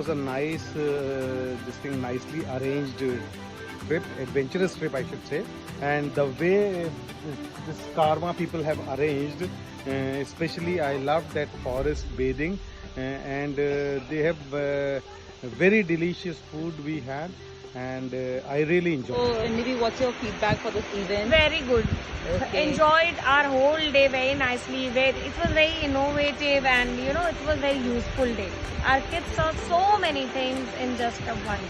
was a nice, nicely arranged trip, adventurous trip, I should say. And the way this Karma people have arranged, especially I love that forest bathing, and they have very delicious food we had, and I really enjoyed. So, Nivi, what's your feedback for this event? Very good. Okay. Enjoyed our whole day very nicely. It was very innovative and it was very useful day. Our kids saw so many things in just a one.